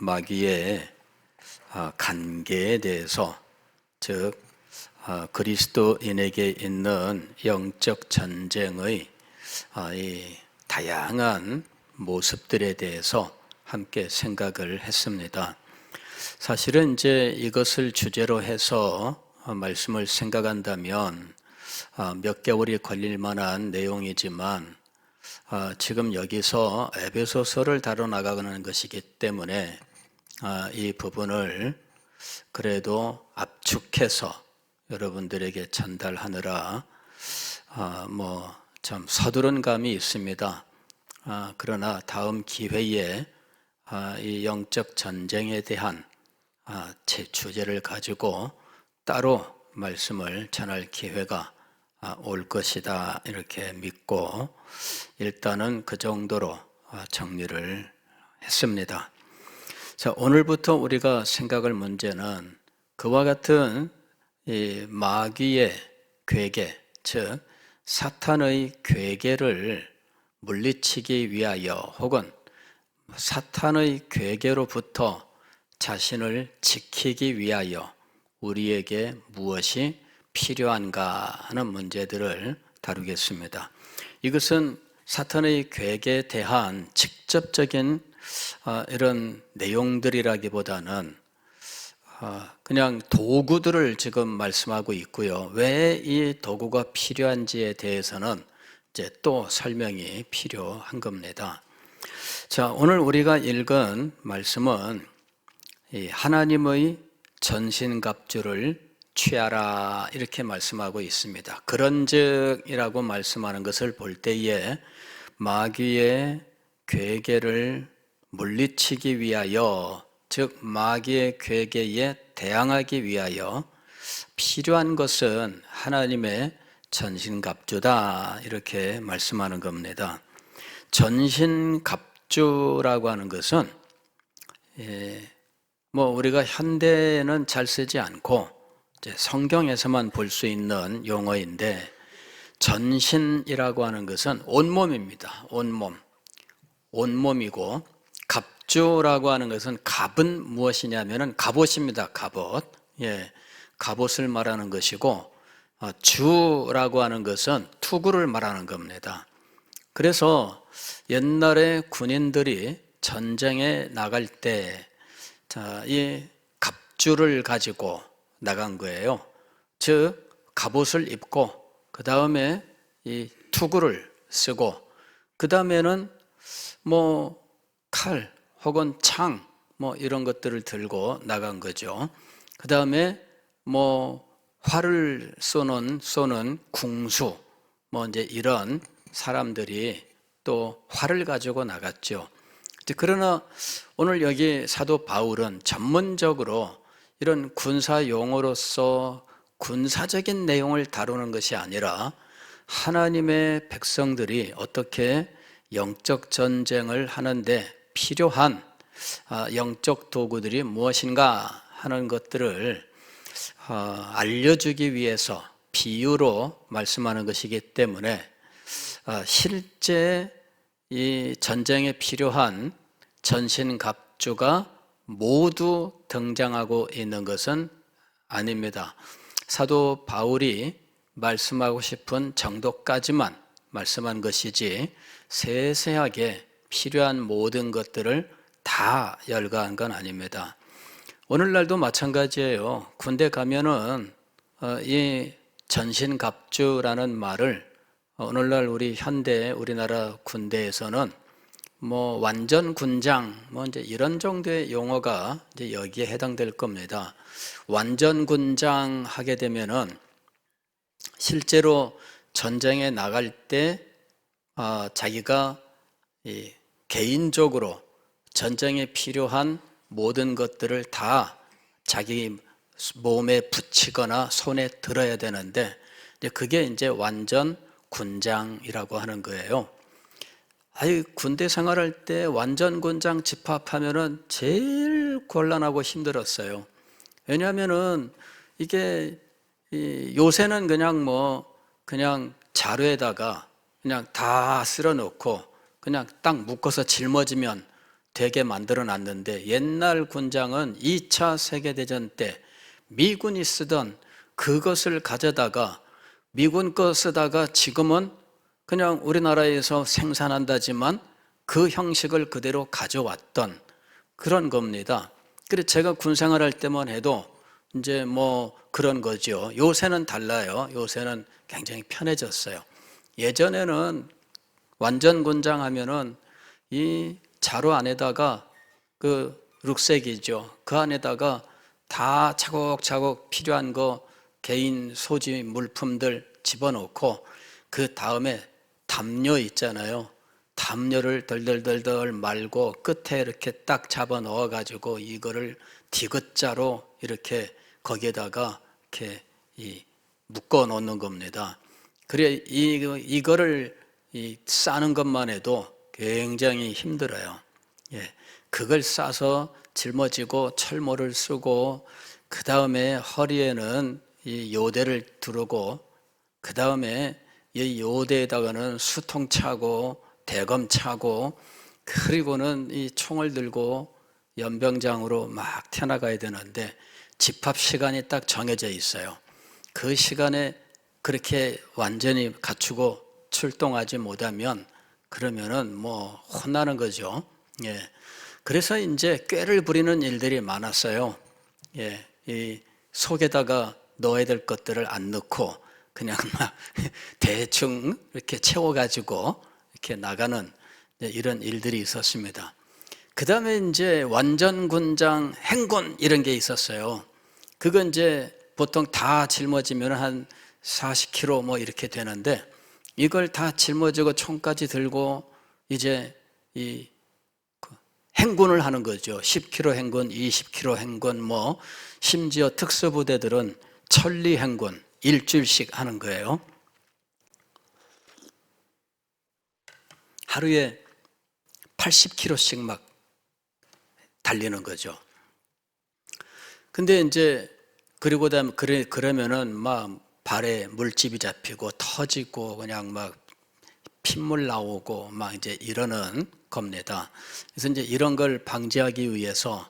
마귀의 관계에 대해서, 즉 그리스도인에게 있는 영적 전쟁의 이 다양한 모습들에 대해서 함께 생각을 했습니다. 사실은 이제 이것을 주제로 해서 말씀을 생각한다면 몇 개월이 걸릴 만한 내용이지만 지금 여기서 에베소서를 다뤄 나가는 것이기 때문에 이 부분을 그래도 압축해서 여러분들에게 전달하느라 참 서두른 감이 있습니다. 그러나 다음 기회에 이 영적 전쟁에 대한 제 주제를 가지고 따로 말씀을 전할 기회가 올 것이다 이렇게 믿고 일단은 그 정도로 정리를 했습니다. 자, 오늘부터 우리가 생각할 문제는 그와 같은 이 마귀의 괴계, 즉 사탄의 괴계를 물리치기 위하여 혹은 사탄의 괴계로부터 자신을 지키기 위하여 우리에게 무엇이 필요한가 하는 문제들을 다루겠습니다. 이것은 사탄의 괴계에 대한 직접적인 이런 내용들이라기보다는 그냥 도구들을 지금 말씀하고 있고요. 왜 이 도구가 필요한지에 대해서는 이제 또 설명이 필요한 겁니다. 자, 오늘 우리가 읽은 말씀은 이 하나님의 전신갑주를 취하라 이렇게 말씀하고 있습니다. 그런즉이라고 말씀하는 것을 볼 때에 마귀의 괴계를 물리치기 위하여, 즉 마귀의 괴계에 대항하기 위하여 필요한 것은 하나님의 전신갑주다 이렇게 말씀하는 겁니다. 전신갑주라고 하는 것은 우리가 현대에는 잘 쓰지 않고 이제 성경에서만 볼 수 있는 용어인데, 전신이라고 하는 것은 온몸입니다. 온몸이고, 갑주라고 하는 것은 갑은 무엇이냐면은 갑옷입니다. 갑옷. 갑옷을 말하는 것이고, 주라고 하는 것은 투구를 말하는 겁니다. 그래서 옛날에 군인들이 전쟁에 나갈 때 이 갑주를 가지고 나간 거예요. 즉 갑옷을 입고 그 다음에 이 투구를 쓰고 그 다음에는 칼 혹은 창 이런 것들을 들고 나간 거죠. 그 다음에 활을 쏘는 궁수 이제 이런 사람들이 또 활을 가지고 나갔죠. 그러나 오늘 여기 사도 바울은 전문적으로 이런 군사 용어로서 군사적인 내용을 다루는 것이 아니라 하나님의 백성들이 어떻게 영적 전쟁을 하는데 필요한 영적 도구들이 무엇인가 하는 것들을 알려주기 위해서 비유로 말씀하는 것이기 때문에 실제 이 전쟁에 필요한 전신갑주가 모두 등장하고 있는 것은 아닙니다. 사도 바울이 말씀하고 싶은 정도까지만 말씀한 것이지 세세하게 필요한 모든 것들을 다 열거한 건 아닙니다. 오늘날도 마찬가지예요. 군대 가면은 이 전신갑주라는 말을 오늘날 우리 현대 우리나라 군대에서는 완전 군장 이제 이런 정도의 용어가 이제 여기에 해당될 겁니다. 완전 군장 하게 되면은 실제로 전쟁에 나갈 때 자기가 개인적으로 전쟁에 필요한 모든 것들을 다 자기 몸에 붙이거나 손에 들어야 되는데 그게 이제 완전 군장이라고 하는 거예요. 군대 생활할 때 완전 군장 집합하면은 제일 곤란하고 힘들었어요. 왜냐하면은 이게 요새는 그냥 자루에다가 그냥 다 쓸어 놓고 그냥 딱 묶어서 짊어지면 되게 만들어 놨는데, 옛날 군장은 2차 세계대전 때 미군이 쓰던 그것을 가져다가 미군 거 쓰다가 지금은 그냥 우리나라에서 생산한다지만 그 형식을 그대로 가져왔던 그런 겁니다. 그래서 제가 군 생활할 때만 해도 이제 뭐 그런 거죠. 요새는 달라요. 요새는 굉장히 편해졌어요. 예전에는 완전 군장 하면은 이 자루 안에다가 그 룩색이죠. 그 안에다가 다 차곡차곡 필요한 거 개인 소지 물품들 집어넣고 그 다음에 담요 있잖아요. 담요를 덜덜덜덜 말고 끝에 이렇게 딱 잡아 넣어 가지고 이거를 디귿자로 이렇게 거기에다가 이렇게 묶어 놓는 겁니다. 그래 이거를 싸는 것만 해도 굉장히 힘들어요. 예, 그걸 싸서 짊어지고 철모를 쓰고 그 다음에 허리에는 이 요대를 두르고 그 다음에 이 요대에다가는 수통 차고 대검 차고 그리고는 이 총을 들고 연병장으로 막 튀어나가야 되는데 집합 시간이 딱 정해져 있어요. 그 시간에 그렇게 완전히 갖추고 출동하지 못하면 그러면은 뭐 혼나는 거죠. 예. 그래서 이제 꾀를 부리는 일들이 많았어요. 예. 이 속에다가 넣어야 될 것들을 안 넣고 그냥 막 대충 이렇게 채워가지고 이렇게 나가는 이런 일들이 있었습니다. 그 다음에 이제 완전 군장, 행군 이런 게 있었어요. 그건 이제 보통 다 짊어지면 한 40kg 뭐 이렇게 되는데 이걸 다 짊어지고 총까지 들고 이제 이 행군을 하는 거죠. 10km 행군, 20km 행군, 뭐 심지어 특수부대들은 천리 행군 일주일씩 하는 거예요. 하루에 80km씩 막 달리는 거죠. 근데 이제 그러면은 막 발에 물집이 잡히고 터지고 그냥 막 핏물 나오고 막 이제 이러는 겁니다. 그래서 이제 이런 걸 방지하기 위해서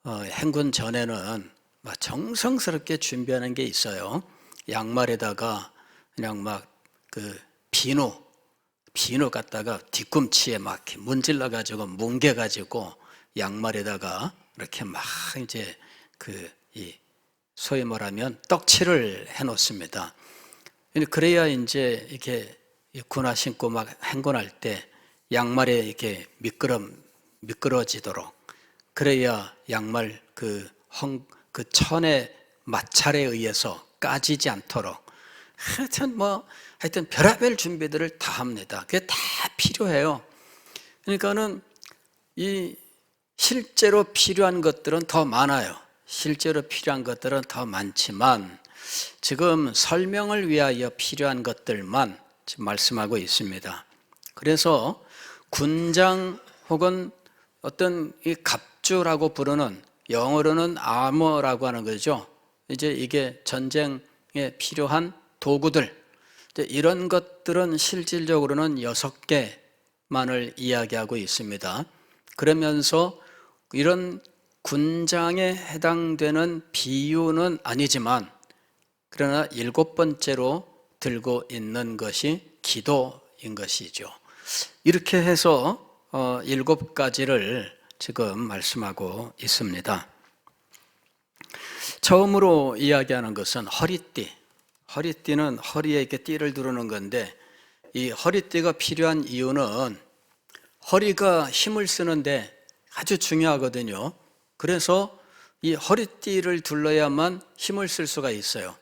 행군 전에는 막 정성스럽게 준비하는 게 있어요. 양말에다가 그냥 막 그 비누 갖다가 뒤꿈치에 막 이렇게 문질러 가지고 뭉개 가지고 양말에다가 이렇게 막 이제 소위 말하면 떡칠을 해 놓습니다. 그래야 이제 이렇게 군화 신고 막 행군할 때 양말에 이렇게 미끄러지도록 그래야 양말 그 천의 마찰에 의해서 까지지 않도록 하여튼 별의별 준비들을 다 합니다. 그게 다 필요해요. 그러니까는 이 실제로 필요한 것들은 더 많아요. 실제로 필요한 것들은 더 많지만 지금 설명을 위하여 필요한 것들만 지금 말씀하고 있습니다. 그래서 군장 혹은 어떤 이 갑주라고 부르는 영어로는 아머라고 하는 거죠. 이제 이게 전쟁에 필요한 도구들 이런 것들은 실질적으로는 6개만을 이야기하고 있습니다. 그러면서 이런 군장에 해당되는 비유는 아니지만 그러나 7번째로 들고 있는 것이 기도인 것이죠. 이렇게 해서 7가지를 지금 말씀하고 있습니다. 처음으로 이야기하는 것은 허리띠. 허리띠는 허리에 이렇게 띠를 두르는 건데 이 허리띠가 필요한 이유는 허리가 힘을 쓰는데 아주 중요하거든요. 그래서 이 허리띠를 둘러야만 힘을 쓸 수가 있어요.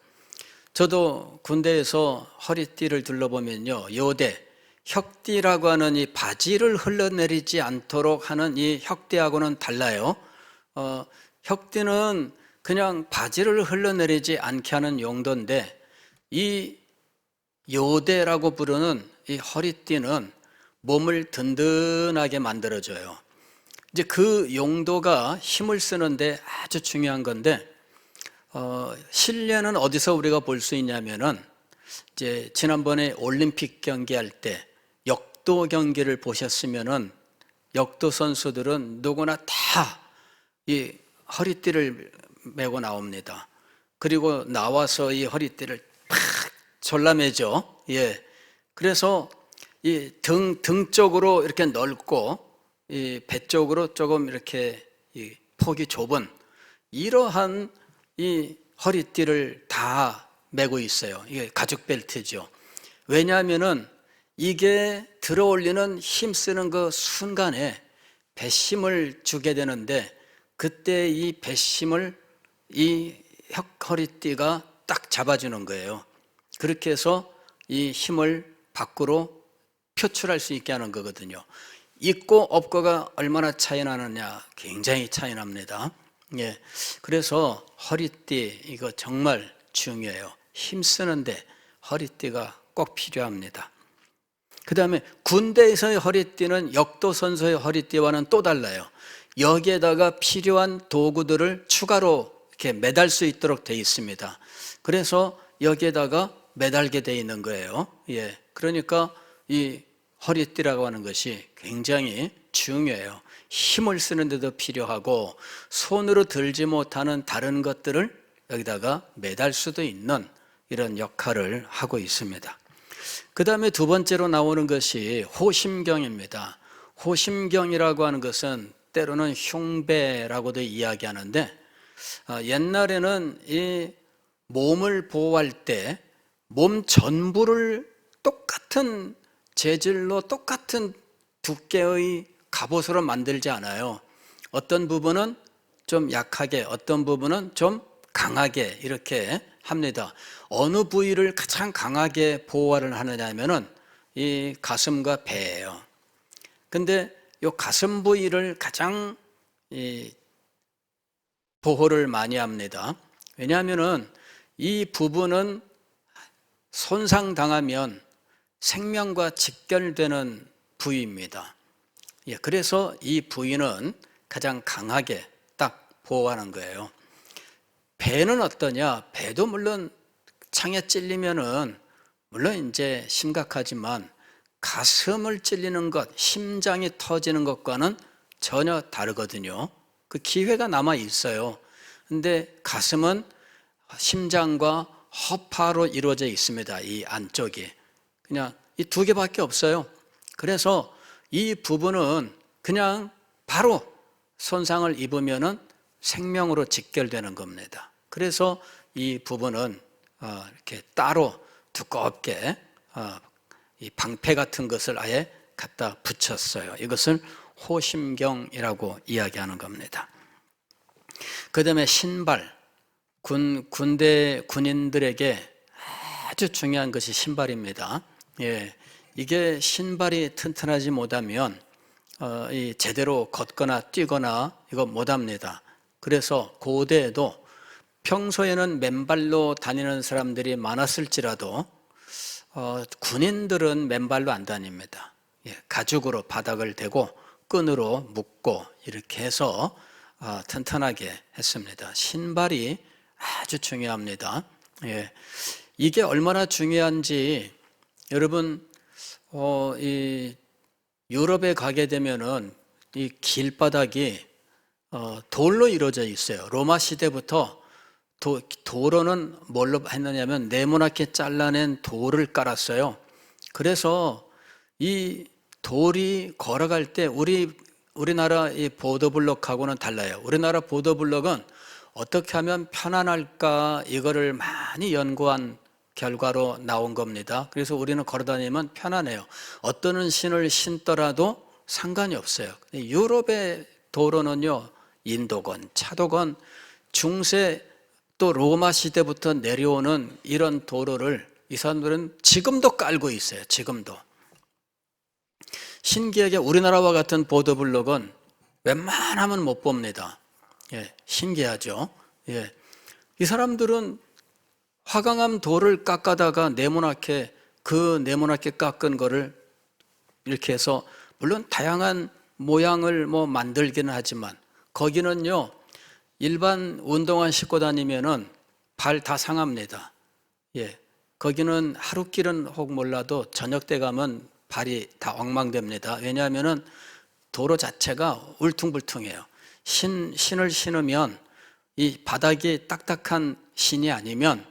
저도 군대에서 허리띠를 둘러보면요, 요대, 혁띠라고 하는 이 바지를 흘러내리지 않도록 하는 이 혁띠하고는 달라요. 혁띠는 그냥 바지를 흘러내리지 않게 하는 용도인데 이 요대라고 부르는 이 허리띠는 몸을 든든하게 만들어줘요. 이제 그 용도가 힘을 쓰는데 아주 중요한 건데 실내는 어디서 우리가 볼 수 있냐면은 이제 지난번에 올림픽 경기할 때 역도 경기를 보셨으면은 역도 선수들은 누구나 다 이 허리띠를 메고 나옵니다. 그리고 나와서 이 허리띠를 팍 졸라매죠. 예. 그래서 이 등 쪽으로 이렇게 넓고 이 배 쪽으로 조금 이렇게 이 폭이 좁은 이러한 이 허리띠를 다 메고 있어요. 이게 가죽 벨트죠. 왜냐하면은 이게 들어올리는 힘쓰는 그 순간에 배심을 주게 되는데 그때 이 배심을 이 허리띠가 딱 잡아주는 거예요. 그렇게 해서 이 힘을 밖으로 표출할 수 있게 하는 거거든요. 있고 없고가 얼마나 차이 나느냐, 굉장히 차이 납니다. 예. 그래서 허리띠 이거 정말 중요해요. 힘쓰는데 허리띠가 꼭 필요합니다. 그 다음에 군대에서의 허리띠는 역도 선수의 허리띠와는 또 달라요. 여기에다가 필요한 도구들을 추가로 이렇게 매달 수 있도록 되어 있습니다. 그래서 여기에다가 매달게 되어 있는 거예요. 예. 그러니까 이 허리띠라고 하는 것이 굉장히 중요해요. 힘을 쓰는데도 필요하고 손으로 들지 못하는 다른 것들을 여기다가 매달 수도 있는 이런 역할을 하고 있습니다. 그 다음에 두 번째로 나오는 것이 호심경입니다. 호심경이라고 하는 것은 때로는 흉배라고도 이야기하는데 옛날에는 이 몸을 보호할 때 몸 전부를 똑같은 재질로 똑같은 두께의 갑옷으로 만들지 않아요. 어떤 부분은 좀 약하게, 어떤 부분은 좀 강하게 이렇게 합니다. 어느 부위를 가장 강하게 보호를 하느냐 하면은 이 가슴과 배예요. 근데 이 가슴 부위를 가장 보호를 많이 합니다. 왜냐하면은 이 부분은 손상당하면 생명과 직결되는 부위입니다. 예, 그래서 이 부위는 가장 강하게 딱 보호하는 거예요. 배는 어떠냐? 배도 물론 창에 찔리면은 물론 이제 심각하지만 가슴을 찔리는 것, 심장이 터지는 것과는 전혀 다르거든요. 그 기회가 남아 있어요. 근데 가슴은 심장과 허파로 이루어져 있습니다. 이 안쪽이. 그냥 이 두 개밖에 없어요. 그래서 이 부분은 그냥 바로 손상을 입으면은 생명으로 직결되는 겁니다. 그래서 이 부분은 이렇게 따로 두껍게 이 방패 같은 것을 아예 갖다 붙였어요. 이것을 호심경이라고 이야기하는 겁니다. 그 다음에 신발, 군인들에게 아주 중요한 것이 신발입니다. 예, 이게 신발이 튼튼하지 못하면 제대로 걷거나 뛰거나 이거 못합니다. 그래서 고대에도 평소에는 맨발로 다니는 사람들이 많았을지라도 군인들은 맨발로 안 다닙니다. 예, 가죽으로 바닥을 대고 끈으로 묶고 이렇게 해서 튼튼하게 했습니다. 신발이 아주 중요합니다. 예, 이게 얼마나 중요한지 여러분 이 유럽에 가게 되면은 이 길바닥이 돌로 이루어져 있어요. 로마 시대부터 도로는 뭘로 했느냐면 네모나게 잘라낸 돌을 깔았어요. 그래서 이 돌이 걸어갈 때 우리나라 이 보도블록하고는 달라요. 우리나라 보도블록은 어떻게 하면 편안할까 이거를 많이 연구한 결과로 나온 겁니다. 그래서 우리는 걸어다니면 편안해요. 어떤 신을 신더라도 상관이 없어요. 유럽의 도로는요, 인도건, 차도건, 중세 또 로마 시대부터 내려오는 이런 도로를 이 사람들은 지금도 깔고 있어요. 지금도. 신기하게 우리나라와 같은 보도블록은 웬만하면 못 봅니다. 예, 신기하죠. 예, 이 사람들은 화강암 돌을 깎아다가 네모나게 깎은 거를 이렇게 해서 물론 다양한 모양을 만들기는 하지만 거기는요 일반 운동화 신고 다니면은 발 다 상합니다. 예, 거기는 하루길은 혹 몰라도 저녁 때 가면 발이 다 엉망됩니다. 왜냐하면은 도로 자체가 울퉁불퉁해요. 신을 신으면 이 바닥이 딱딱한 신이 아니면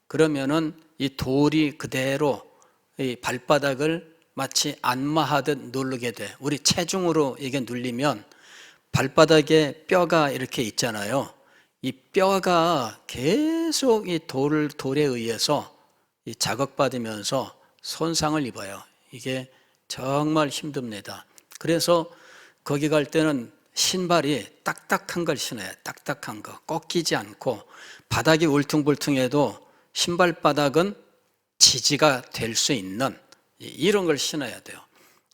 그러면은 이 돌이 그대로 이 발바닥을 마치 안마하듯 누르게 돼. 우리 체중으로 이게 눌리면 발바닥에 뼈가 이렇게 있잖아요. 이 뼈가 계속 이 돌에 의해서 이 자극받으면서 손상을 입어요. 이게 정말 힘듭니다. 그래서 거기 갈 때는 신발이 딱딱한 걸 신어요. 딱딱한 거. 꺾이지 않고 바닥이 울퉁불퉁해도 신발 바닥은 지지가 될 수 있는 이런 걸 신어야 돼요.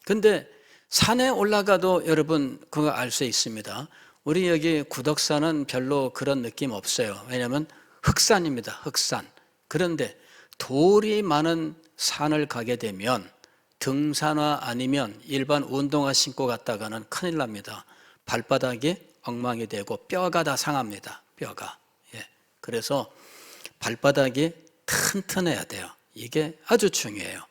근데 산에 올라가도 여러분 그거 알 수 있습니다. 우리 여기 구덕산은 별로 그런 느낌 없어요. 왜냐하면 흑산입니다. 흑산. 그런데 돌이 많은 산을 가게 되면 등산화 아니면 일반 운동화 신고 갔다가는 큰일 납니다. 발바닥이 엉망이 되고 뼈가 다 상합니다. 뼈가. 예. 그래서 발바닥이 튼튼해야 돼요. 이게 아주 중요해요.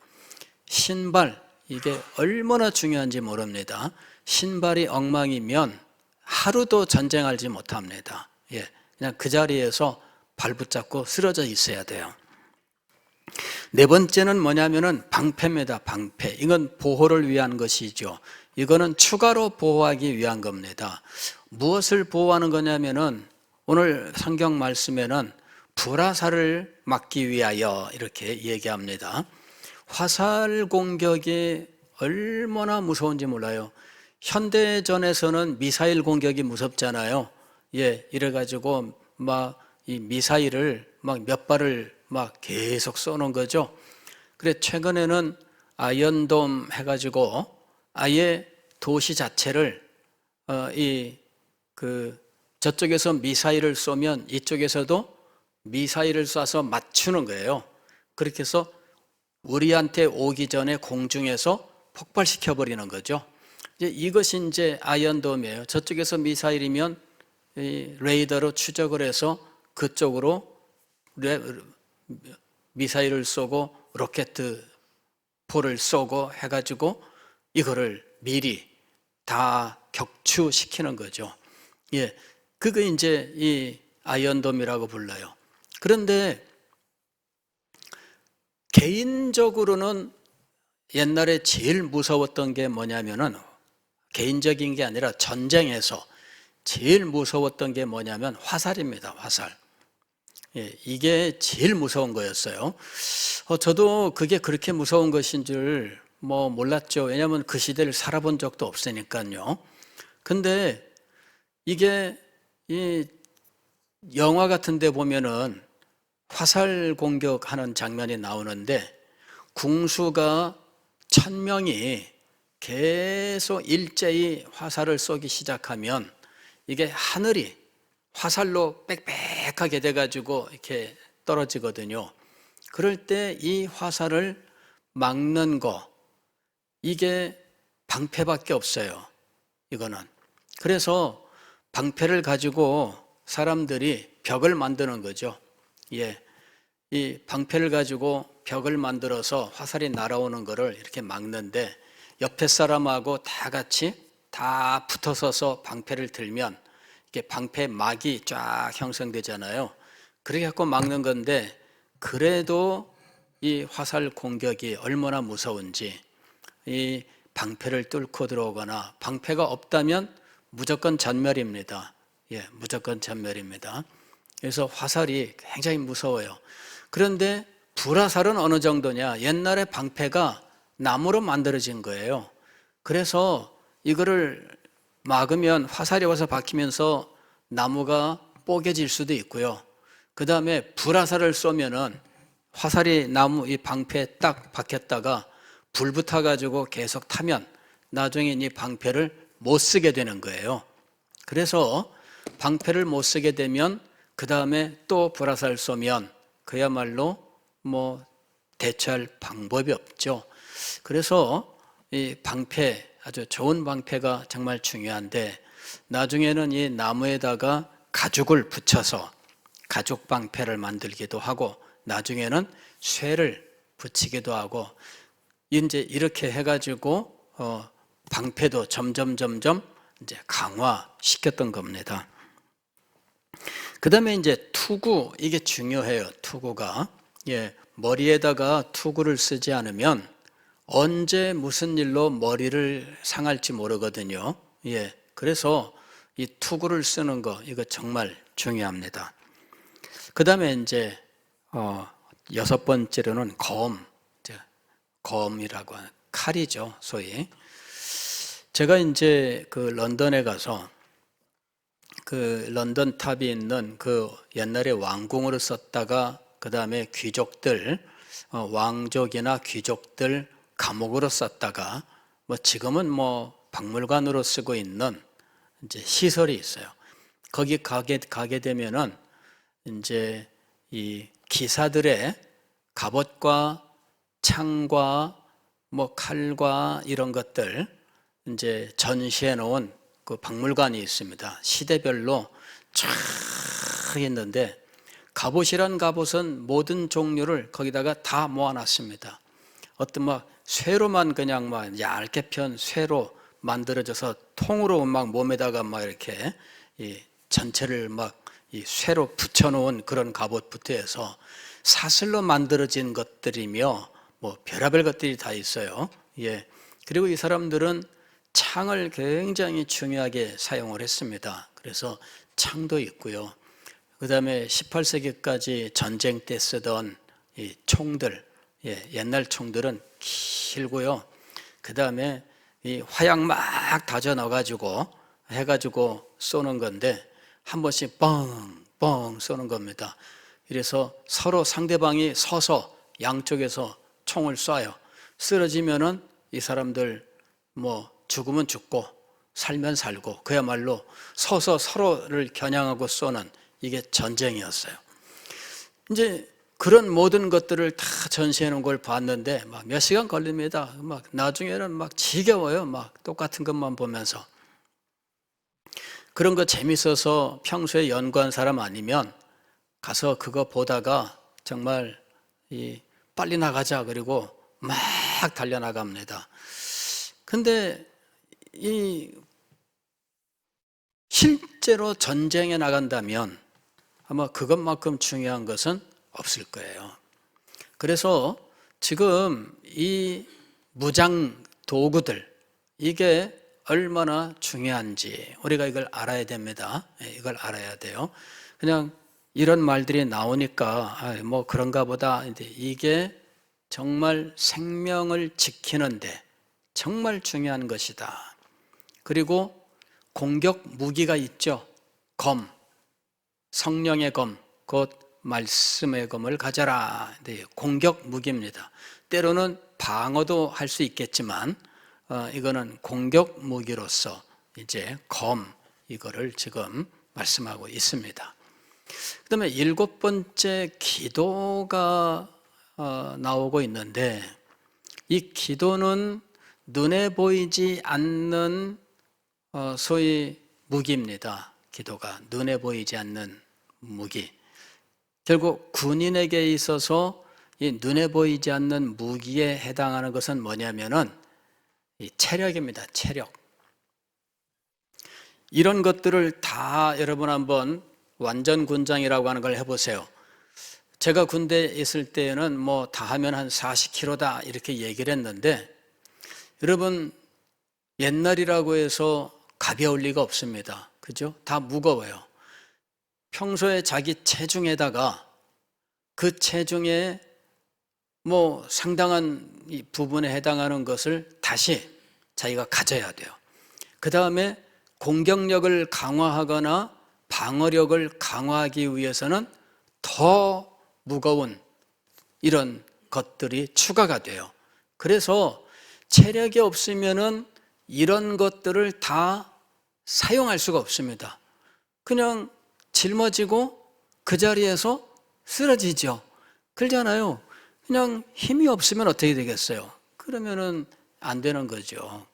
신발, 이게 얼마나 중요한지 모릅니다. 신발이 엉망이면 하루도 전쟁하지 못합니다. 예. 그냥 그 자리에서 발 붙잡고 쓰러져 있어야 돼요. 네 번째는 뭐냐면은 방패입니다. 방패. 이건 보호를 위한 것이죠. 이거는 추가로 보호하기 위한 겁니다. 무엇을 보호하는 거냐면은 오늘 성경 말씀에는 불화살을 막기 위하여 이렇게 얘기합니다. 화살 공격이 얼마나 무서운지 몰라요. 현대전에서는 미사일 공격이 무섭잖아요. 예, 이래가지고 막 이 미사일을 막 몇 발을 막 계속 쏘는 거죠. 그래 최근에는 아이언돔 해가지고 아예 도시 자체를 저쪽에서 미사일을 쏘면 이쪽에서도 미사일을 쏴서 맞추는 거예요. 그렇게 해서 우리한테 오기 전에 공중에서 폭발시켜 버리는 거죠. 이것이 이제 아이언돔이에요. 저쪽에서 미사일이면 레이더로 추적을 해서 그쪽으로 미사일을 쏘고 로켓포를 쏘고 해가지고 이거를 미리 다 격추시키는 거죠. 예, 그거 이제 이 아이언돔이라고 불러요. 그런데 개인적으로는 옛날에 제일 무서웠던 게 뭐냐면은 개인적인 게 아니라 전쟁에서 제일 무서웠던 게 뭐냐면 화살입니다. 화살. 예, 이게 제일 무서운 거였어요. 저도 그게 그렇게 무서운 것인 줄 몰랐죠. 왜냐하면 그 시대를 살아본 적도 없으니까요. 근데 이게 이 영화 같은 데 보면은 화살 공격하는 장면이 나오는데 궁수가 1000명이 계속 일제히 화살을 쏘기 시작하면 이게 하늘이 화살로 빽빽하게 돼가지고 이렇게 떨어지거든요. 그럴 때 이 화살을 막는 거, 이게 방패밖에 없어요. 이거는. 그래서 방패를 가지고 사람들이 벽을 만드는 거죠. 예. 이 방패를 가지고 벽을 만들어서 화살이 날아오는 거를 이렇게 막는데 옆에 사람하고 다 같이 다 붙어서서 방패를 들면 이렇게 방패 막이 쫙 형성되잖아요. 그렇게 갖고 막는 건데 그래도 이 화살 공격이 얼마나 무서운지 이 방패를 뚫고 들어오거나 방패가 없다면 무조건 전멸입니다. 예, 무조건 전멸입니다. 그래서 화살이 굉장히 무서워요. 그런데 불화살은 어느 정도냐? 옛날에 방패가 나무로 만들어진 거예요. 그래서 이거를 막으면 화살이 와서 박히면서 나무가 뽀개질 수도 있고요. 그 다음에 불화살을 쏘면은 화살이 나무 이 방패에 딱 박혔다가 불 붙어가지고 계속 타면 나중에 이 방패를 못 쓰게 되는 거예요. 그래서 방패를 못 쓰게 되면 그 다음에 또 불화살 쏘면 그야말로 대처할 방법이 없죠. 그래서 이 방패, 아주 좋은 방패가 정말 중요한데 나중에는 이 나무에다가 가죽을 붙여서 가죽 방패를 만들기도 하고 나중에는 쇠를 붙이기도 하고 이제 이렇게 해가지고 방패도 점점 이제 강화시켰던 겁니다. 그 다음에 이제 투구, 이게 중요해요. 투구가. 머리에다가 투구를 쓰지 않으면 언제 무슨 일로 머리를 상할지 모르거든요. 그래서 이 투구를 쓰는 거, 이거 정말 중요합니다. 그 다음에 이제, 6번째로는 검이라고 하는 칼이죠, 소위. 제가 이제 그 런던에 가서 그 런던 탑이 있는 그 옛날에 왕궁으로 썼다가 그 다음에 귀족들, 왕족이나 귀족들 감옥으로 썼다가 뭐 지금은 뭐 박물관으로 쓰고 있는 이제 시설이 있어요. 거기 가게 되면은 이제 이 기사들의 갑옷과 창과 뭐 칼과 이런 것들 이제 전시해 놓은 그 박물관이 있습니다. 시대별로 쫙 있는데 갑옷이란 갑옷은 모든 종류를 거기다가 다 모아놨습니다. 어떤 막 쇠로만 그냥 막 얇게 편 쇠로 만들어져서 통으로 막 몸에다가 막 이렇게 이 전체를 막 이 쇠로 붙여놓은 그런 갑옷부터 해서 사슬로 만들어진 것들이며 뭐 별의별 것들이 다 있어요. 그리고 이 사람들은 창을 굉장히 중요하게 사용을 했습니다. 그래서 창도 있고요. 그 다음에 18세기까지 전쟁 때 쓰던 이 총들, 옛날 총들은 길고요. 그 다음에 이 화약 막 다져 넣어가지고 해가지고 쏘는 건데 한 번씩 뻥뻥 쏘는 겁니다. 그래서 서로 상대방이 서서 양쪽에서 총을 쏴요. 쓰러지면은 이 사람들 뭐 죽으면 죽고 살면 살고 그야말로 서서 서로를 겨냥하고 쏘는 이게 전쟁이었어요. 이제 그런 모든 것들을 다 전시해 놓은 걸 봤는데 막 몇 시간 걸립니다. 막 나중에는 막 지겨워요. 막 똑같은 것만 보면서. 그런 거 재밌어서 평소에 연구한 사람 아니면 가서 그거 보다가 정말 빨리 나가자 그리고 막 달려나갑니다. 근데 실제로 전쟁에 나간다면 아마 그것만큼 중요한 것은 없을 거예요. 그래서 지금 이 무장 도구들, 이게 얼마나 중요한지 우리가 이걸 알아야 됩니다. 이걸 알아야 돼요. 그냥 이런 말들이 나오니까 뭐 그런가 보다. 이게 정말 생명을 지키는데 정말 중요한 것이다. 그리고 공격 무기가 있죠. 검, 성령의 검, 곧 말씀의 검을 가져라. 공격 무기입니다. 때로는 방어도 할 수 있겠지만 이거는 공격 무기로서 이제 검, 이거를 지금 말씀하고 있습니다. 그 다음에 7번째 기도가 나오고 있는데 이 기도는 눈에 보이지 않는 소위 무기입니다. 기도가 눈에 보이지 않는 무기. 결국 군인에게 있어서 이 눈에 보이지 않는 무기에 해당하는 것은 뭐냐면은 이 체력입니다. 체력. 이런 것들을 다 여러분 한번 완전 군장이라고 하는 걸 해보세요. 제가 군대에 있을 때는 뭐 다 하면 한 40kg다 이렇게 얘기를 했는데 여러분 옛날이라고 해서 가벼울 리가 없습니다. 그죠? 다 무거워요. 평소에 자기 체중에다가 그 체중에 뭐 상당한 이 부분에 해당하는 것을 다시 자기가 가져야 돼요. 그 다음에 공격력을 강화하거나 방어력을 강화하기 위해서는 더 무거운 이런 것들이 추가가 돼요. 그래서 체력이 없으면은 이런 것들을 다 사용할 수가 없습니다. 그냥 짊어지고 그 자리에서 쓰러지죠. 그러잖아요. 그냥 힘이 없으면 어떻게 되겠어요? 그러면은 안 되는 거죠.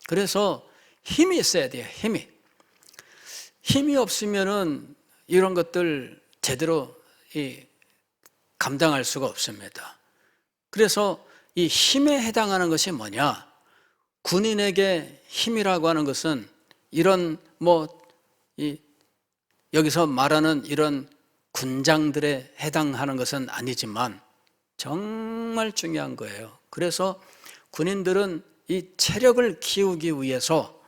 그래서 힘이 있어야 돼요. 힘이 없으면은 이런 것들 제대로 감당할 수가 없습니다. 그래서 이 힘에 해당하는 것이 뭐냐? 군인에게 힘이라고 하는 것은 이런 여기서 말하는 이런 군장들에 해당하는 것은 아니지만 정말 중요한 거예요. 그래서 군인들은 이 체력을 키우기 위해서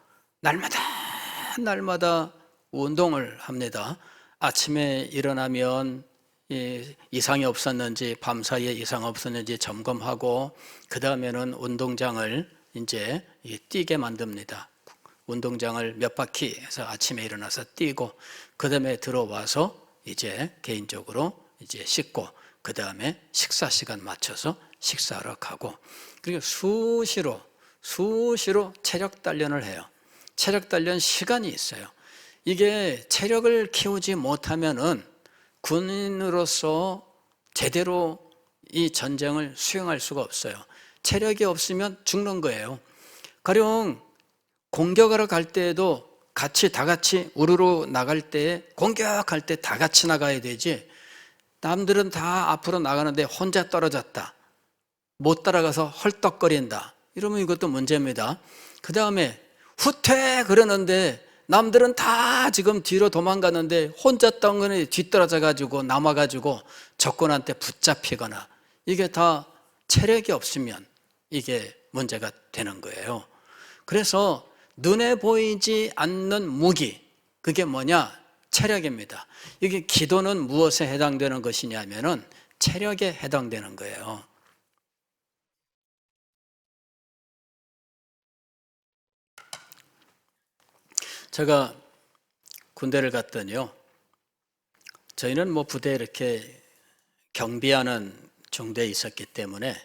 날마다 운동을 합니다. 아침에 일어나면 이상이 없었는지, 밤사이에 이상 없었는지 점검하고, 그 다음에는 운동장을 이제 뛰게 만듭니다. 운동장을 몇 바퀴 해서 아침에 일어나서 뛰고, 그 다음에 들어와서 이제 개인적으로 이제 씻고, 그 다음에 식사 시간 맞춰서 식사하러 가고, 그리고 수시로 체력 단련을 해요. 체력 단련 시간이 있어요. 이게 체력을 키우지 못하면은 군인으로서 제대로 이 전쟁을 수행할 수가 없어요. 체력이 없으면 죽는 거예요. 가령 공격하러 갈 때에도 다 같이 우르르 나갈 때, 공격할 때 다 같이 나가야 되지, 남들은 다 앞으로 나가는데 혼자 떨어졌다, 못 따라가서 헐떡거린다, 이러면 이것도 문제입니다. 그 다음에 후퇴 그러는데 남들은 다 지금 뒤로 도망가는데 혼자 덩그러니 뒤떨어져 가지고 남아가지고 적군한테 붙잡히거나, 이게 다 체력이 없으면 이게 문제가 되는 거예요. 그래서 눈에 보이지 않는 무기, 그게 뭐냐? 체력입니다. 이게 기도는 무엇에 해당되는 것이냐면은 체력에 해당되는 거예요. 제가 군대를 갔더니요, 저희는 부대에 이렇게 경비하는 중대에 있었기 때문에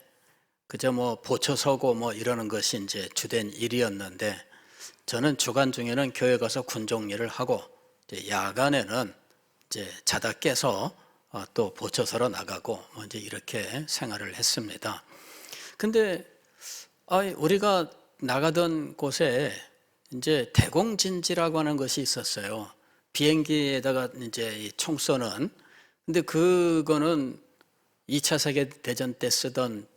그저 보초 서고 이러는 것이 이제 주된 일이었는데, 저는 주간 중에는 교회 가서 군종일을 하고, 이제 야간에는 이제 자다 깨서 또 보초 서러 나가고 이제 이렇게 생활을 했습니다. 근데 우리가 나가던 곳에 이제 대공진지라고 하는 것이 있었어요. 비행기에다가 이제 총 쏘는. 근데 그거는 2차 세계대전 때 쓰던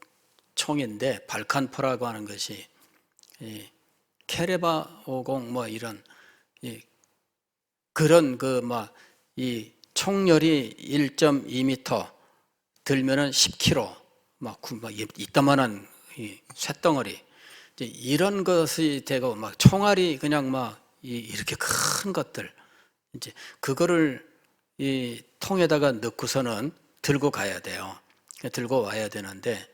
총인데, 발칸포라고 하는 것이 케레바 50 이런 그런 이 총열이 1.2m 들면은 10kg 이따만한 쇳덩어리, 이런 것이 되고, 총알이 그냥 이렇게 큰 것들, 이제 그거를 이 통에다가 넣고서는 들고 가야 돼요. 들고 와야 되는데,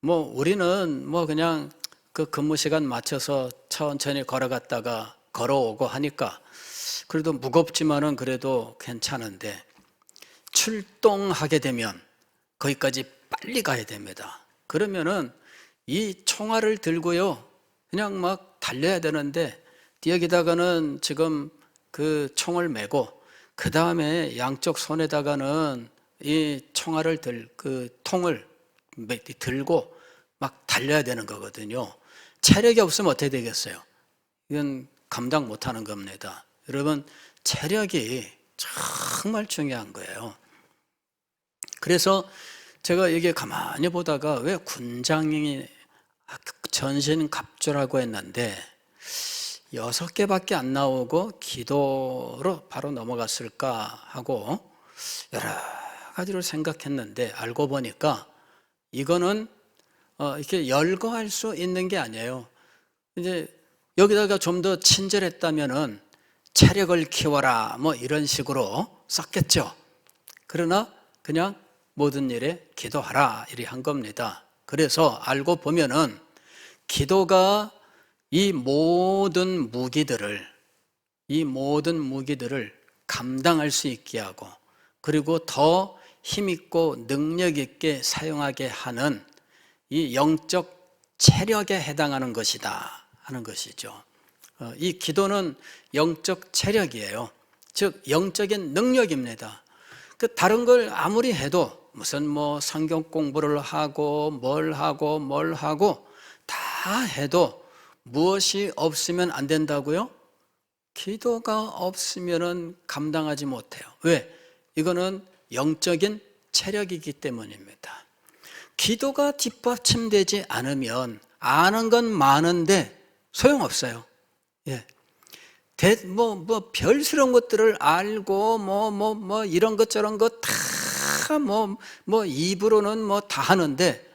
우리는 그냥 그 근무 시간 맞춰서 천천히 걸어갔다가 걸어오고 하니까 그래도 무겁지만은 그래도 괜찮은데, 출동하게 되면 거기까지 빨리 가야 됩니다. 그러면은 이 총알을 들고요, 그냥 달려야 되는데, 여기다가는 지금 그 총을 메고, 그 다음에 양쪽 손에다가는 이 총알을 그 통을 들고 달려야 되는 거거든요. 체력이 없으면 어떻게 되겠어요? 이건 감당 못하는 겁니다. 여러분, 체력이 정말 중요한 거예요. 그래서 제가 이게 가만히 보다가 왜 군장이 전신갑주라고 했는데 6개밖에 안 나오고 기도로 바로 넘어갔을까 하고 여러 가지로 생각했는데, 알고 보니까 이거는 이렇게 열거할 수 있는 게 아니에요. 이제 여기다가 좀 더 친절했다면은 체력을 키워라 이런 식으로 썼겠죠. 그러나 그냥 모든 일에 기도하라 이리 한 겁니다. 그래서 알고 보면은 기도가 이 모든 무기들을 감당할 수 있게 하고, 그리고 더 힘있고 능력있게 사용하게 하는 이 영적 체력에 해당하는 것이다 하는 것이죠. 이 기도는 영적 체력이에요. 즉 영적인 능력입니다. 그 다른 걸 아무리 해도 무슨 성경 공부를 하고 뭘 하고 다 해도 무엇이 없으면 안 된다고요? 기도가 없으면은 감당하지 못해요. 왜? 이거는 영적인 체력이기 때문입니다. 기도가 뒷받침되지 않으면 아는 건 많은데 소용없어요. 예. 별스러운 것들을 알고, 이런 것 저런 것 다 입으로는 다 하는데,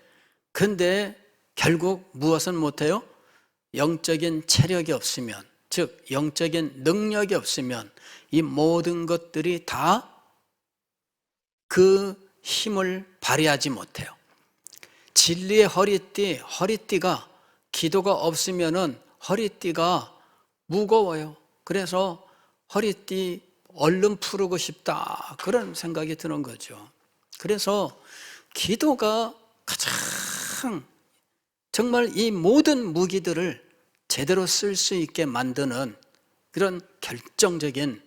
근데 결국 무엇은 못해요? 영적인 체력이 없으면, 즉, 영적인 능력이 없으면 이 모든 것들이 다 그 힘을 발휘하지 못해요. 진리의 허리띠가 기도가 없으면은 허리띠가 무거워요. 그래서 허리띠 얼른 풀고 싶다, 그런 생각이 드는 거죠. 그래서 기도가 가장 정말 이 모든 무기들을 제대로 쓸 수 있게 만드는 그런 결정적인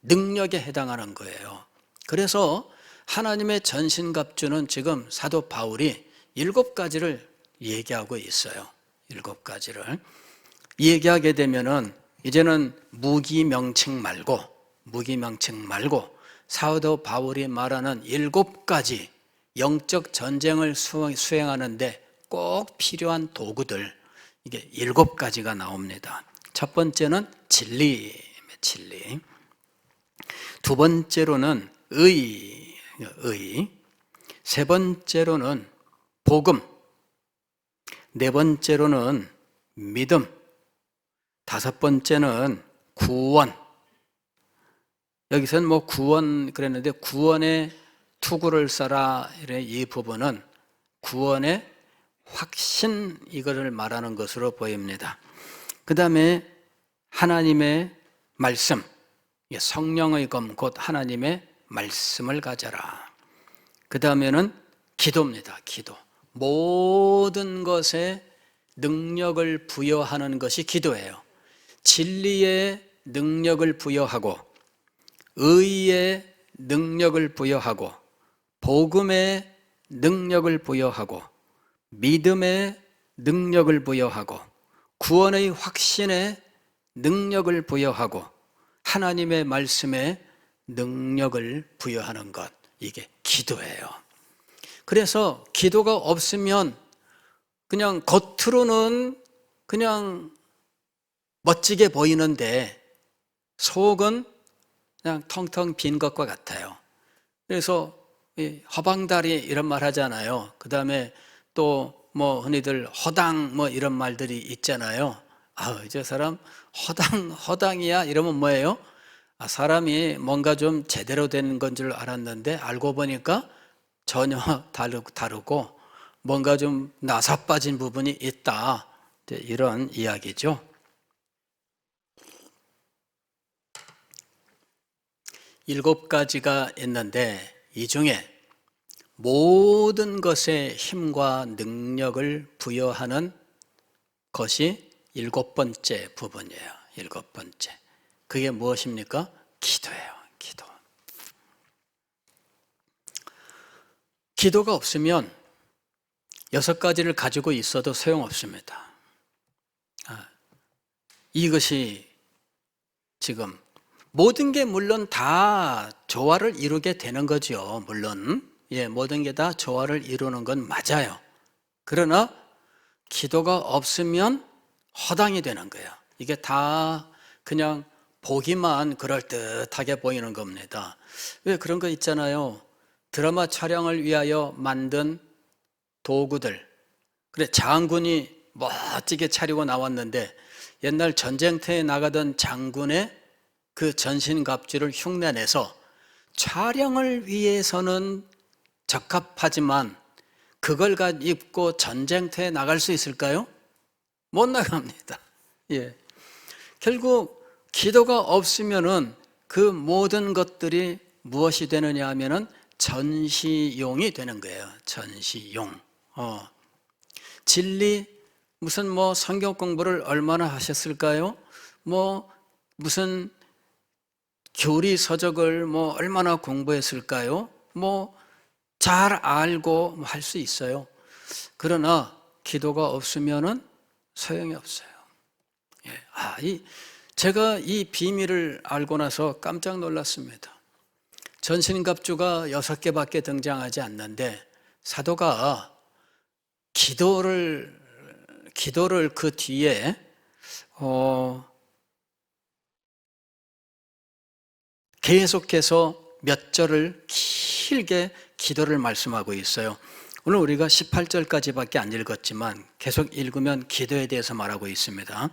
능력에 해당하는 거예요. 그래서 하나님의 전신갑주는 지금 사도 바울이 7가지를 얘기하고 있어요. 7가지를 얘기하게 되면은 이제는 무기 명칭 말고 사도 바울이 말하는 7가지 영적 전쟁을 수행하는데 꼭 필요한 도구들, 이게 7가지가 나옵니다. 첫 번째는 진리. 두 번째로는 의. 세 번째로는 복음. 네 번째로는 믿음. 다섯 번째는 구원. 여기서는 구원 그랬는데, 구원의 투구를 써라, 이 부분은 구원의 확신, 이거를 말하는 것으로 보입니다. 그 다음에 하나님의 말씀, 성령의 검, 곧 하나님의 말씀을 가져라. 그 다음에는 기도입니다. 기도. 모든 것에 능력을 부여하는 것이 기도예요. 진리의 능력을 부여하고, 의의 능력을 부여하고, 복음의 능력을 부여하고, 믿음의 능력을 부여하고, 구원의 확신의 능력을 부여하고, 하나님의 말씀에 능력을 부여하는 것, 이게 기도예요. 그래서 기도가 없으면 그냥 겉으로는 그냥 멋지게 보이는데 속은 그냥 텅텅 빈 것과 같아요. 그래서 허방다리 이런 말 하잖아요. 그 다음에 또 흔히들 허당 이런 말들이 있잖아요. 저 사람 허당이야 이러면 뭐예요? 사람이 뭔가 좀 제대로 된 건 줄 알았는데 알고 보니까 전혀 다르고 뭔가 좀 나사 빠진 부분이 있다, 이런 이야기죠. 일곱 가지가 있는데 이 중에 모든 것에 힘과 능력을 부여하는 것이 7번째 부분이에요. 7번째. 그게 무엇입니까? 기도예요. 기도. 기도가 없으면 6가지를 가지고 있어도 소용없습니다. 이것이 지금 모든 게 물론 다 조화를 이루게 되는 거죠. 물론 모든 게 다 조화를 이루는 건 맞아요. 그러나 기도가 없으면 허당이 되는 거예요. 이게 다 그냥 보기만 그럴듯하게 보이는 겁니다. 왜 그런 거 있잖아요. 드라마 촬영을 위하여 만든 도구들. 그래, 장군이 멋지게 차리고 나왔는데 옛날 전쟁터에 나가던 장군의 그 전신갑주를 흉내내서 촬영을 위해서는 적합하지만 그걸 입고 전쟁터에 나갈 수 있을까요? 못 나갑니다. 결국 기도가 없으면은 그 모든 것들이 무엇이 되느냐 하면은 전시용이 되는 거예요. 전시용. 진리, 무슨 성경 공부를 얼마나 하셨을까요? 무슨 교리 서적을 얼마나 공부했을까요? 잘 알고 할 수 있어요. 그러나 기도가 없으면은 소용이 없어요. 제가 이 비밀을 알고 나서 깜짝 놀랐습니다. 전신갑주가 6개밖에 등장하지 않는데 사도가 기도를 그 뒤에 계속해서 몇 절을 길게 기도를 말씀하고 있어요. 오늘 우리가 18절까지밖에 안 읽었지만 계속 읽으면 기도에 대해서 말하고 있습니다.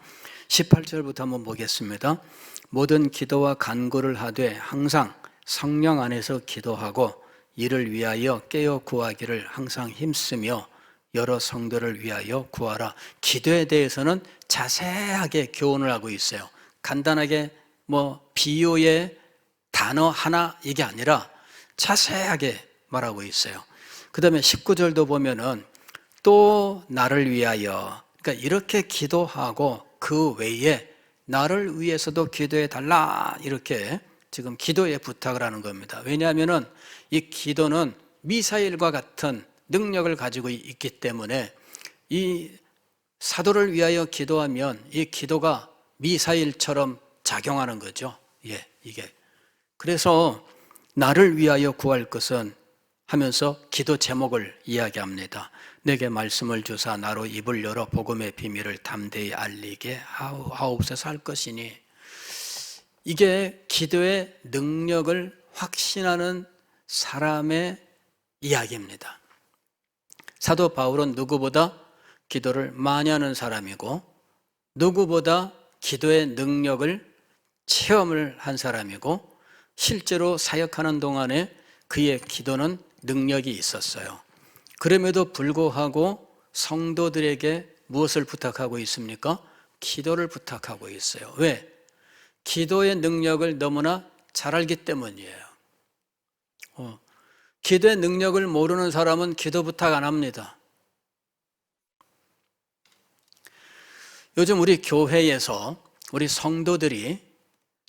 18절부터 한번 보겠습니다. 모든 기도와 간구를 하되 항상 성령 안에서 기도하고 이를 위하여 깨어 구하기를 항상 힘쓰며 여러 성도를 위하여 구하라. 기도에 대해서는 자세하게 교훈을 하고 있어요. 간단하게 비유의 단어 하나 이게 아니라 자세하게 말하고 있어요. 그 다음에 19절도 보면은 또 나를 위하여, 그러니까 이렇게 기도하고 그 외에 나를 위해서도 기도해 달라, 이렇게 지금 기도에 부탁을 하는 겁니다. 왜냐하면은 이 기도는 미사일과 같은 능력을 가지고 있기 때문에 이 사도를 위하여 기도하면 이 기도가 미사일처럼 작용하는 거죠. 이게. 그래서 나를 위하여 구할 것은 하면서 기도 제목을 이야기합니다. 내게 말씀을 주사 나로 입을 열어 복음의 비밀을 담대히 알리게 하옵소서 할 것이니, 이게 기도의 능력을 확신하는 사람의 이야기입니다. 사도 바울은 누구보다 기도를 많이 하는 사람이고 누구보다 기도의 능력을 체험을 한 사람이고 실제로 사역하는 동안에 그의 기도는 능력이 있었어요. 그럼에도 불구하고 성도들에게 무엇을 부탁하고 있습니까? 기도를 부탁하고 있어요. 왜? 기도의 능력을 너무나 잘 알기 때문이에요. 기도의 능력을 모르는 사람은 기도 부탁 안 합니다. 요즘 우리 교회에서 우리 성도들이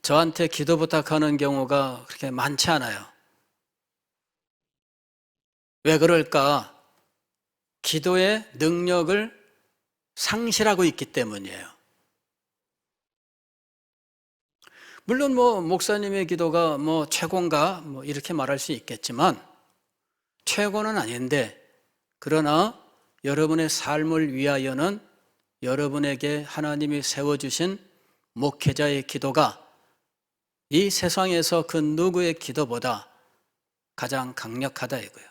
저한테 기도 부탁하는 경우가 그렇게 많지 않아요. 왜 그럴까? 기도의 능력을 상실하고 있기 때문이에요. 물론 목사님의 기도가 최고인가 이렇게 말할 수 있겠지만 최고는 아닌데, 그러나 여러분의 삶을 위하여는 여러분에게 하나님이 세워주신 목회자의 기도가 이 세상에서 그 누구의 기도보다 가장 강력하다 이거예요.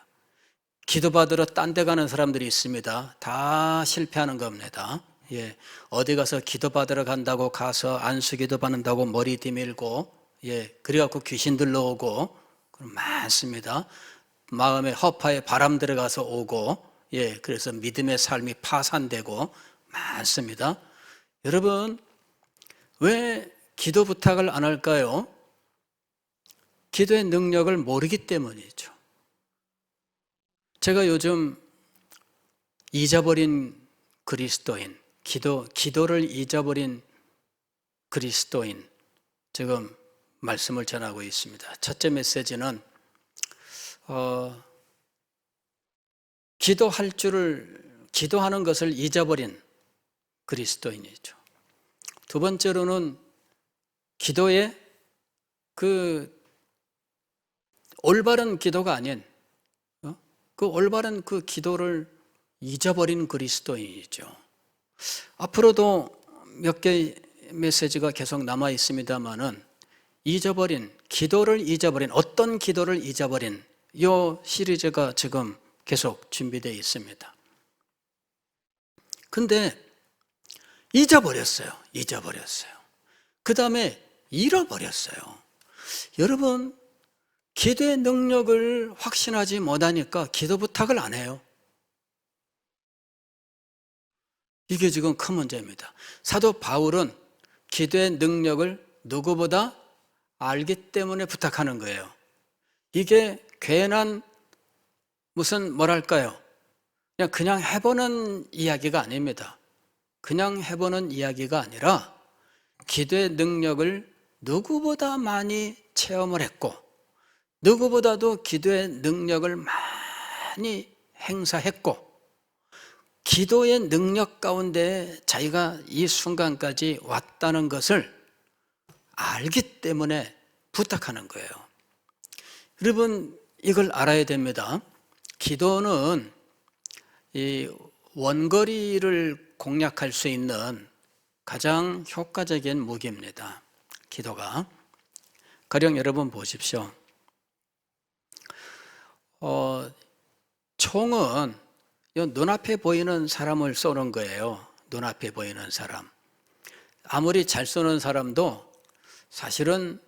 기도받으러 딴 데 가는 사람들이 있습니다. 다 실패하는 겁니다. 어디 가서 기도받으러 간다고 가서 안수기도 받는다고 머리 디밀고 그래갖고 귀신 들러오고 많습니다. 마음에 허파에 바람 들어가서 오고 그래서 믿음의 삶이 파산되고 많습니다. 여러분, 왜 기도 부탁을 안 할까요? 기도의 능력을 모르기 때문이죠. 제가 요즘 잊어버린 그리스도인, 기도를 잊어버린 그리스도인, 지금 말씀을 전하고 있습니다. 첫째 메시지는 기도하는 것을 잊어버린 그리스도인이죠. 두 번째로는 기도의 올바른 기도가 아닌 그 올바른 그 기도를 잊어버린 그리스도인이죠. 앞으로도 몇 개의 메시지가 계속 남아 있습니다만은 기도를 잊어버린, 어떤 기도를 잊어버린 이 시리즈가 지금 계속 준비되어 있습니다. 근데 잊어버렸어요. 그 다음에 잃어버렸어요. 여러분, 기도의 능력을 확신하지 못하니까 기도 부탁을 안 해요. 이게 지금 큰 문제입니다. 사도 바울은 기도의 능력을 누구보다 알기 때문에 부탁하는 거예요. 이게 괜한 그냥 해보는 이야기가 아닙니다. 그냥 해보는 이야기가 아니라 기도의 능력을 누구보다 많이 체험을 했고 누구보다도 기도의 능력을 많이 행사했고 기도의 능력 가운데 자기가 이 순간까지 왔다는 것을 알기 때문에 부탁하는 거예요. 여러분, 이걸 알아야 됩니다. 기도는 이 원거리를 공략할 수 있는 가장 효과적인 무기입니다. 기도가. 가령 여러분 보십시오. 총은 눈앞에 보이는 사람을 쏘는 거예요. 눈앞에 보이는 사람. 아무리 잘 쏘는 사람도 사실은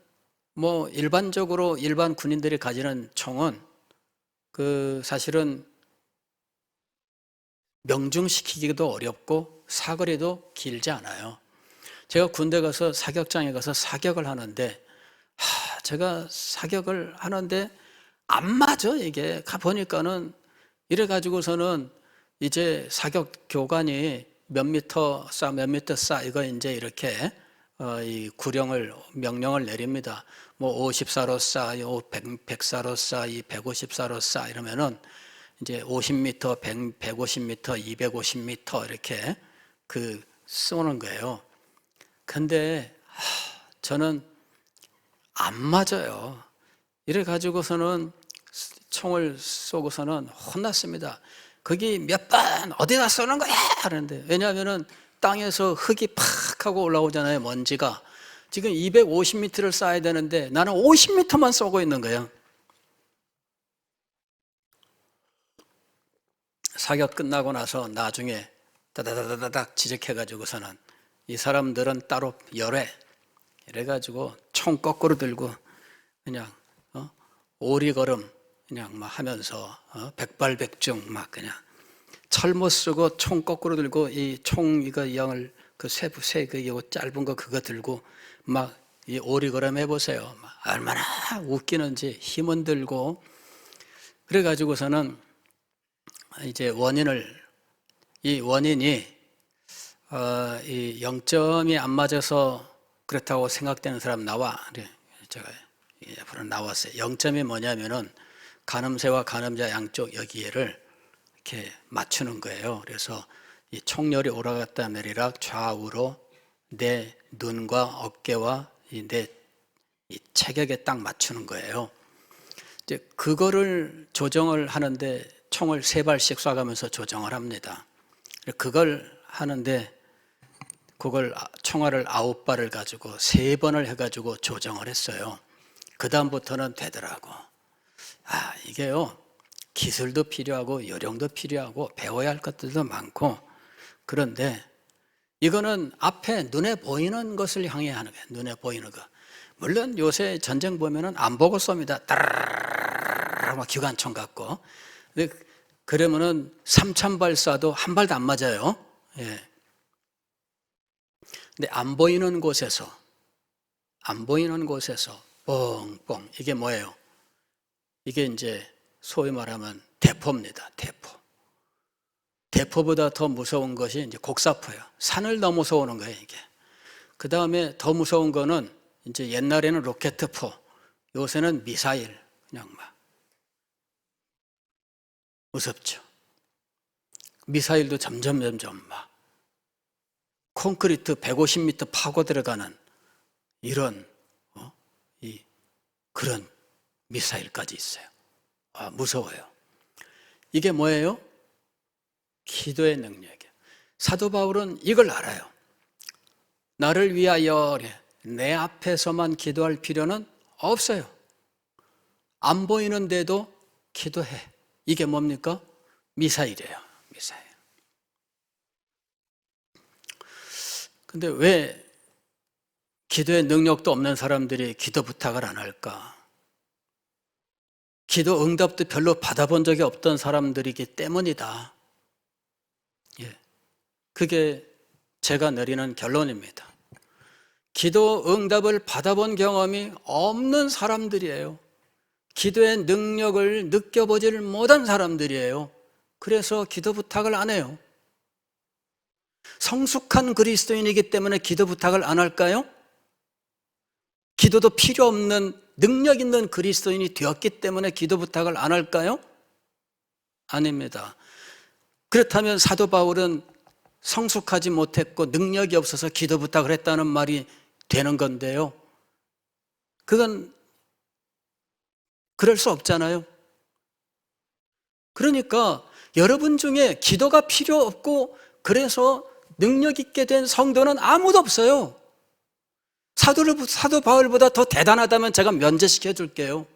뭐 일반적으로 일반 군인들이 가지는 총은 사실은 명중시키기도 어렵고 사거리도 길지 않아요. 제가 군대 가서 사격장에 가서 사격을 하는데 제가 사격을 하는데 안 맞아. 이게 가보니까는 이래 가지고서는 이제 사격 교관이 몇 미터 쏴 이거 이제 이렇게 이 구령을 명령을 내립니다. 뭐 50사로 쏴, 100사로 쏴, 150사로 쏴 이러면은 이제 50m, 150m, 250m 이렇게 쏘는 거예요. 근데 저는 안 맞아요. 이래 가지고서는 총을 쏘고서는 혼났습니다. 거기 몇 번 어디다 쏘는 거야? 하는데 왜냐하면은 땅에서 흙이 팍 하고 올라오잖아요. 먼지가. 지금 250m를 쏴야 되는데 나는 50m만 쏘고 있는 거예요. 사격 끝나고 나서 나중에 다다다다닥 지적해가지고서는 이 사람들은 따로 열애 이래가지고 총 거꾸로 들고 그냥 오리걸음 그냥 막 하면서 백발백중 막 그냥 철못 쓰고 총 거꾸로 들고 이 총 이거 양을 이거 짧은 거 그거 들고 막 이 오리걸음 해보세요. 막 얼마나 웃기는지 힘은 들고 그래가지고서는 이제 이 원인이 이 0점이 안 맞아서 그렇다고 생각되는 사람 나와. 제가 앞으로 나왔어요. 0점이 뭐냐면은 간음새와 간음자 양쪽 여기를 이렇게 맞추는 거예요. 그래서 이 총열이 오라갔다 내리락 좌우로 내 눈과 어깨와 이 체격에 딱 맞추는 거예요. 이제 그거를 조정을 하는데 총을 3발씩 쏴가면서 조정을 합니다. 그걸 하는데 그걸 총알을 9발을 가지고 3번을 해가지고 조정을 했어요. 그 다음부터는 되더라고. 이게요 기술도 필요하고 요령도 필요하고 배워야 할 것들도 많고 그런데 이거는 앞에 눈에 보이는 것을 향해 하는 거예요. 눈에 보이는 거. 물론 요새 전쟁 보면은 안 보고 쏩니다. 따라라라 막 기관총 갖고. 근데 그러면은 3,000발 쏴도 한 발도 안 맞아요. 예. 근데 안 보이는 곳에서 뻥뻥 이게 뭐예요? 이게 이제 소위 말하면 대포입니다. 대포보다 더 무서운 것이 이제 곡사포예요. 산을 넘어서 오는 거예요, 이게. 그 다음에 더 무서운 거는 이제 옛날에는 로켓포, 요새는 미사일, 그냥 막. 무섭죠. 미사일도 점점 막. 콘크리트 150m 파고 들어가는 이런, 그런 미사일까지 있어요. 무서워요. 이게 뭐예요? 기도의 능력이에요. 사도 바울은 이걸 알아요. 나를 위하여 내 앞에서만 기도할 필요는 없어요. 안 보이는데도 기도해. 이게 뭡니까? 미사일이에요. 미사일. 근데 왜 기도의 능력도 없는 사람들이 기도 부탁을 안 할까? 기도 응답도 별로 받아본 적이 없던 사람들이기 때문이다. 그게 제가 내리는 결론입니다. 기도 응답을 받아본 경험이 없는 사람들이에요. 기도의 능력을 느껴보지를 못한 사람들이에요. 그래서 기도 부탁을 안 해요. 성숙한 그리스도인이기 때문에 기도 부탁을 안 할까요? 기도도 필요 없는 능력 있는 그리스도인이 되었기 때문에 기도 부탁을 안 할까요? 아닙니다. 그렇다면 사도 바울은 성숙하지 못했고 능력이 없어서 기도 부탁을 했다는 말이 되는 건데요. 그건 그럴 수 없잖아요. 그러니까 여러분 중에 기도가 필요 없고 그래서 능력 있게 된 성도는 아무도 없어요. 사도 바울보다 더 대단하다면 제가 면제시켜 줄게요.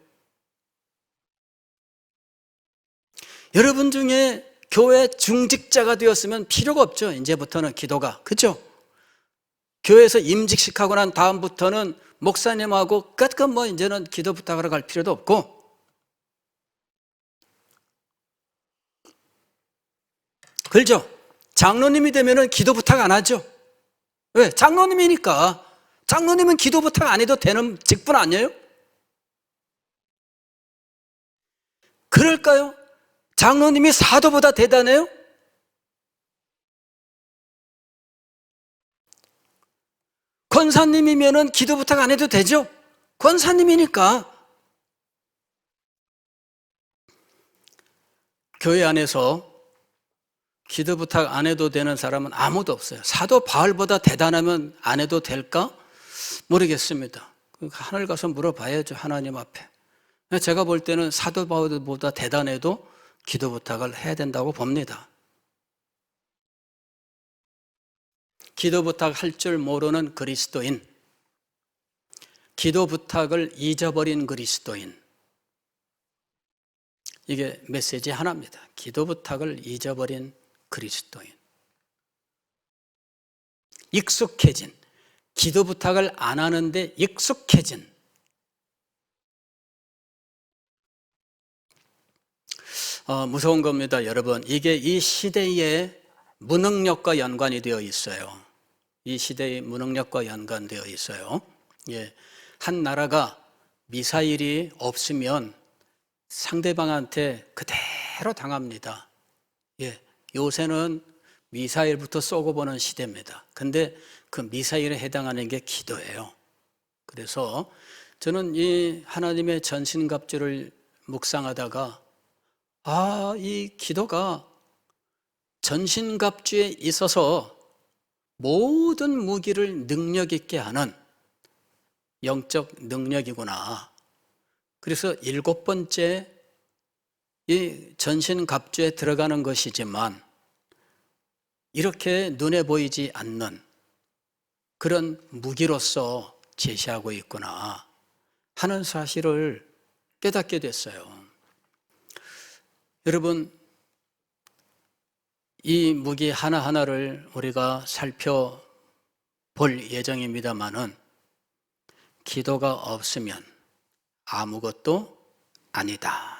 여러분 중에 교회 중직자가 되었으면 필요가 없죠. 이제부터는 기도가. 그렇죠? 교회에서 임직식하고 난 다음부터는 목사님하고 끝끝 이제는 기도 부탁하러 갈 필요도 없고, 그렇죠? 장로님이 되면은 기도 부탁 안 하죠. 왜? 장로님이니까. 장로님은 기도 부탁 안 해도 되는 직분 아니에요? 그럴까요? 장로님이 사도보다 대단해요? 권사님이면은 기도 부탁 안 해도 되죠? 권사님이니까. 교회 안에서 기도 부탁 안 해도 되는 사람은 아무도 없어요. 사도 바울보다 대단하면 안 해도 될까? 모르겠습니다. 하늘 가서 물어봐야죠, 하나님 앞에. 제가 볼 때는 사도 바울보다 대단해도 기도 부탁을 해야 된다고 봅니다. 기도 부탁할 줄 모르는 그리스도인, 기도 부탁을 잊어버린 그리스도인, 이게 메시지 하나입니다. 기도 부탁을 잊어버린 그리스도인. 익숙해진, 기도 부탁을 안 하는데 익숙해진. 무서운 겁니다, 여러분. 이게 이 시대의 무능력과 연관이 되어 있어요. 이 시대의 무능력과 연관되어 있어요. 예, 한 나라가 미사일이 없으면 상대방한테 그대로 당합니다. 예, 요새는 미사일부터 쏘고 보는 시대입니다. 근데 그 미사일에 해당하는 게 기도예요. 그래서 저는 이 하나님의 전신갑주를 묵상하다가 이 기도가 전신갑주에 있어서 모든 무기를 능력 있게 하는 영적 능력이구나. 그래서 7번째 이 전신갑주에 들어가는 것이지만 이렇게 눈에 보이지 않는 그런 무기로서 제시하고 있구나 하는 사실을 깨닫게 됐어요. 여러분, 이 무기 하나하나를 우리가 살펴볼 예정입니다만은 기도가 없으면 아무것도 아니다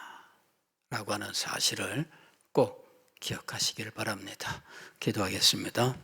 라고 하는 사실을 꼭 기억하시길 바랍니다. 기도하겠습니다.